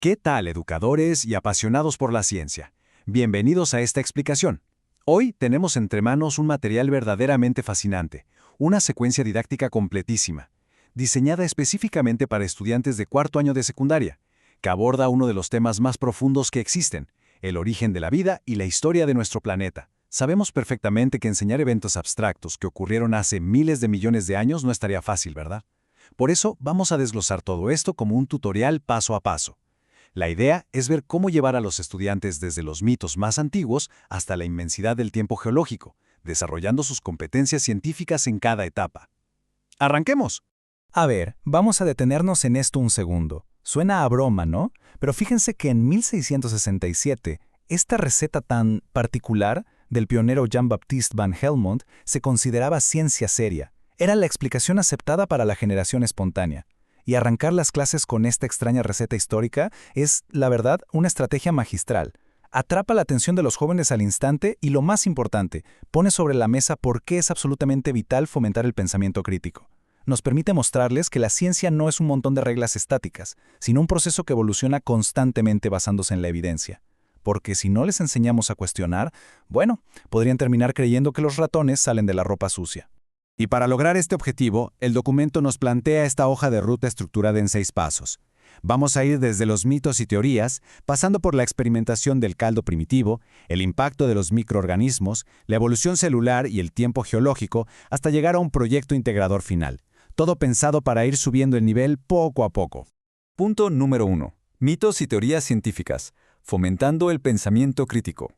¿Qué tal, educadores y apasionados por la ciencia? Bienvenidos a esta explicación. Hoy tenemos entre manos un material verdaderamente fascinante, una secuencia didáctica completísima, diseñada específicamente para estudiantes de cuarto año de secundaria, que aborda uno de los temas más profundos que existen, el origen de la vida y la historia de nuestro planeta. Sabemos perfectamente que enseñar eventos abstractos que ocurrieron hace miles de millones de años no estaría fácil, ¿verdad? Por eso vamos a desglosar todo esto como un tutorial paso a paso. La idea es ver cómo llevar a los estudiantes desde los mitos más antiguos hasta la inmensidad del tiempo geológico, desarrollando sus competencias científicas en cada etapa. ¡Arranquemos! A ver, vamos a detenernos en esto un segundo. Suena a broma, ¿no? Pero fíjense que en 1667, esta receta tan particular del pionero Jean-Baptiste van Helmont se consideraba ciencia seria. Era la explicación aceptada para la generación espontánea. Y arrancar las clases con esta extraña receta histórica es, la verdad, una estrategia magistral. Atrapa la atención de los jóvenes al instante y, lo más importante, pone sobre la mesa por qué es absolutamente vital fomentar el pensamiento crítico. Nos permite mostrarles que la ciencia no es un montón de reglas estáticas, sino un proceso que evoluciona constantemente basándose en la evidencia. Porque si no les enseñamos a cuestionar, bueno, podrían terminar creyendo que los ratones salen de la ropa sucia. Y para lograr este objetivo, el documento nos plantea esta hoja de ruta estructurada en 6 pasos. Vamos a ir desde los mitos y teorías, pasando por la experimentación del caldo primitivo, el impacto de los microorganismos, la evolución celular y el tiempo geológico, hasta llegar a un proyecto integrador final. Todo pensado para ir subiendo el nivel poco a poco. Punto número 1. Mitos y teorías científicas, fomentando el pensamiento crítico.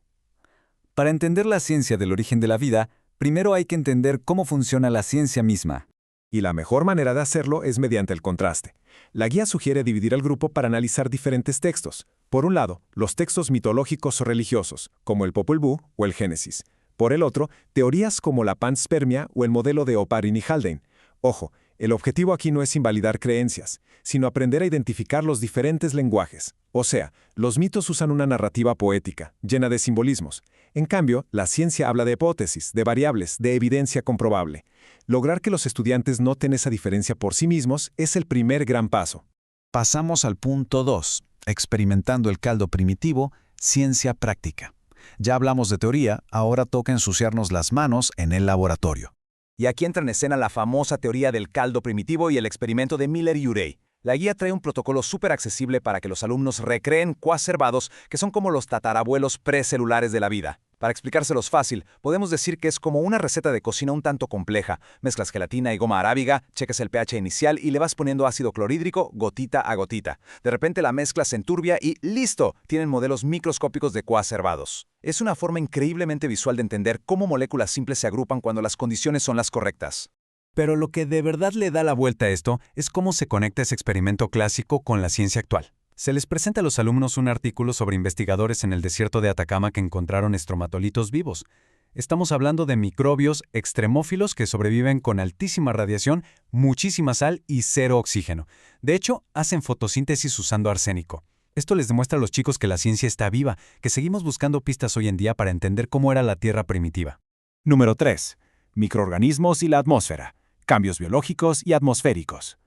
Para entender la ciencia del origen de la vida, primero hay que entender cómo funciona la ciencia misma. Y la mejor manera de hacerlo es mediante el contraste. La guía sugiere dividir al grupo para analizar diferentes textos. Por un lado, los textos mitológicos o religiosos, como el Popol Vuh o el Génesis. Por el otro, teorías como la panspermia o el modelo de Oparin y Haldane. Ojo, el objetivo aquí no es invalidar creencias, sino aprender a identificar los diferentes lenguajes. O sea, los mitos usan una narrativa poética, llena de simbolismos. En cambio, la ciencia habla de hipótesis, de variables, de evidencia comprobable. Lograr que los estudiantes noten esa diferencia por sí mismos es el primer gran paso. Pasamos al punto 2, experimentando el caldo primitivo, ciencia práctica. Ya hablamos de teoría, ahora toca ensuciarnos las manos en el laboratorio. Y aquí entra en escena la famosa teoría del caldo primitivo y el experimento de Miller y Urey. La guía trae un protocolo súper accesible para que los alumnos recreen coacervados que son como los tatarabuelos precelulares de la vida. Para explicárselos fácil, podemos decir que es como una receta de cocina un tanto compleja. Mezclas gelatina y goma arábiga, cheques el pH inicial y le vas poniendo ácido clorhídrico gotita a gotita. De repente la mezcla se enturbia y ¡listo! Tienen modelos microscópicos de coacervados. Es una forma increíblemente visual de entender cómo moléculas simples se agrupan cuando las condiciones son las correctas. Pero lo que de verdad le da la vuelta a esto es cómo se conecta ese experimento clásico con la ciencia actual. Se les presenta a los alumnos un artículo sobre investigadores en el desierto de Atacama que encontraron estromatolitos vivos. Estamos hablando de microbios extremófilos que sobreviven con altísima radiación, muchísima sal y 0 oxígeno. De hecho, hacen fotosíntesis usando arsénico. Esto les demuestra a los chicos que la ciencia está viva, que seguimos buscando pistas hoy en día para entender cómo era la Tierra primitiva. Número 3. Microorganismos y la atmósfera. Cambios biológicos y atmosféricos.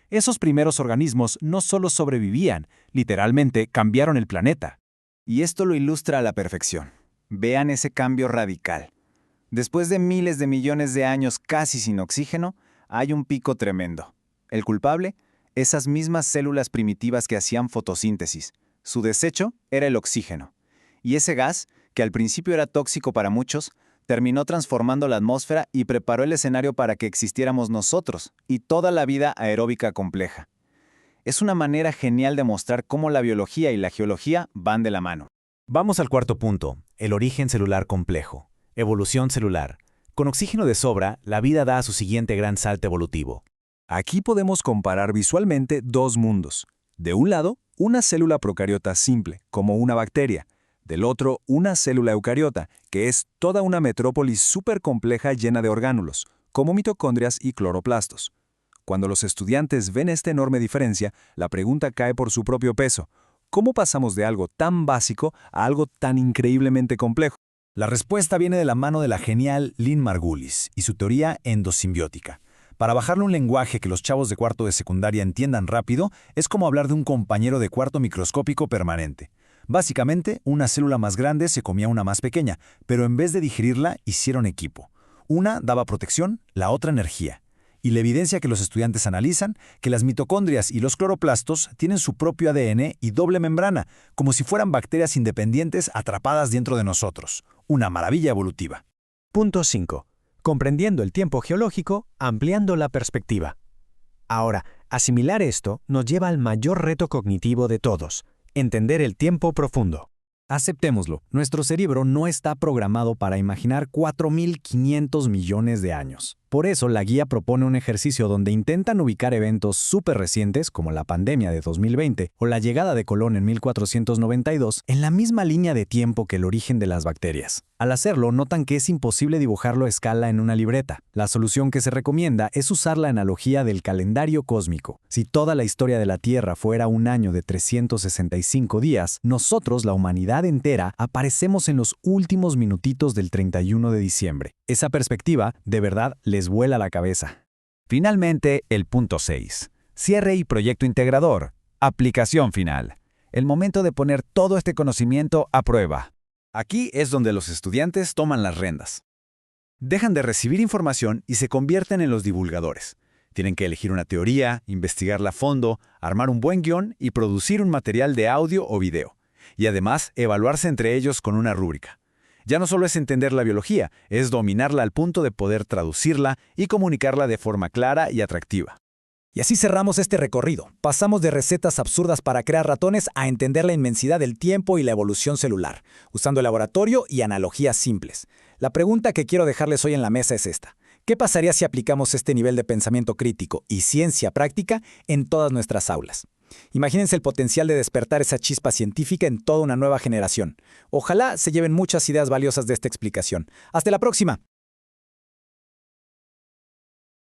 Esos primeros organismos no solo sobrevivían, literalmente cambiaron el planeta. Y esto lo ilustra a la perfección. Vean ese cambio radical. Después de miles de millones de años casi sin oxígeno, hay un pico tremendo. ¿El culpable? Esas mismas células primitivas que hacían fotosíntesis. Su desecho era el oxígeno. Y ese gas, que al principio era tóxico para muchos, terminó transformando la atmósfera y preparó el escenario para que existiéramos nosotros y toda la vida aeróbica compleja. Es una manera genial de mostrar cómo la biología y la geología van de la mano. Vamos al cuarto punto, el origen celular complejo. Evolución celular. Con oxígeno de sobra, la vida da su siguiente gran salto evolutivo. Aquí podemos comparar visualmente dos mundos. De un lado, una célula procariota simple, como una bacteria. Del otro, una célula eucariota, que es toda una metrópolis súper compleja llena de orgánulos, como mitocondrias y cloroplastos. Cuando los estudiantes ven esta enorme diferencia, la pregunta cae por su propio peso. ¿Cómo pasamos de algo tan básico a algo tan increíblemente complejo? La respuesta viene de la mano de la genial Lynn Margulis y su teoría endosimbiótica. Para bajarle un lenguaje que los chavos de cuarto de secundaria entiendan rápido, es como hablar de un compañero de cuarto microscópico permanente. Básicamente, una célula más grande se comía una más pequeña, pero en vez de digerirla, hicieron equipo. Una daba protección, la otra energía. Y la evidencia que los estudiantes analizan, que las mitocondrias y los cloroplastos tienen su propio ADN y doble membrana, como si fueran bacterias independientes atrapadas dentro de nosotros. Una maravilla evolutiva. Punto 5. Comprendiendo el tiempo geológico, ampliando la perspectiva. Ahora, asimilar esto nos lleva al mayor reto cognitivo de todos: entender el tiempo profundo. Aceptémoslo, nuestro cerebro no está programado para imaginar 4.500 millones de años. Por eso, la guía propone un ejercicio donde intentan ubicar eventos súper recientes, como la pandemia de 2020 o la llegada de Colón en 1492, en la misma línea de tiempo que el origen de las bacterias. Al hacerlo, notan que es imposible dibujarlo a escala en una libreta. La solución que se recomienda es usar la analogía del calendario cósmico. Si toda la historia de la Tierra fuera un año de 365 días, nosotros, la humanidad entera, aparecemos en los últimos minutitos del 31 de diciembre. Esa perspectiva, de verdad, les vuela la cabeza. Finalmente, el punto 6. Cierre y proyecto integrador. Aplicación final. El momento de poner todo este conocimiento a prueba. Aquí es donde los estudiantes toman las riendas. Dejan de recibir información y se convierten en los divulgadores. Tienen que elegir una teoría, investigarla a fondo, armar un buen guión y producir un material de audio o video. Y además, evaluarse entre ellos con una rúbrica. Ya no solo es entender la biología, es dominarla al punto de poder traducirla y comunicarla de forma clara y atractiva. Y así cerramos este recorrido. Pasamos de recetas absurdas para crear ratones a entender la inmensidad del tiempo y la evolución celular, usando el laboratorio y analogías simples. La pregunta que quiero dejarles hoy en la mesa es esta: ¿qué pasaría si aplicamos este nivel de pensamiento crítico y ciencia práctica en todas nuestras aulas? Imagínense el potencial de despertar esa chispa científica en toda una nueva generación. Ojalá se lleven muchas ideas valiosas de esta explicación. ¡Hasta la próxima!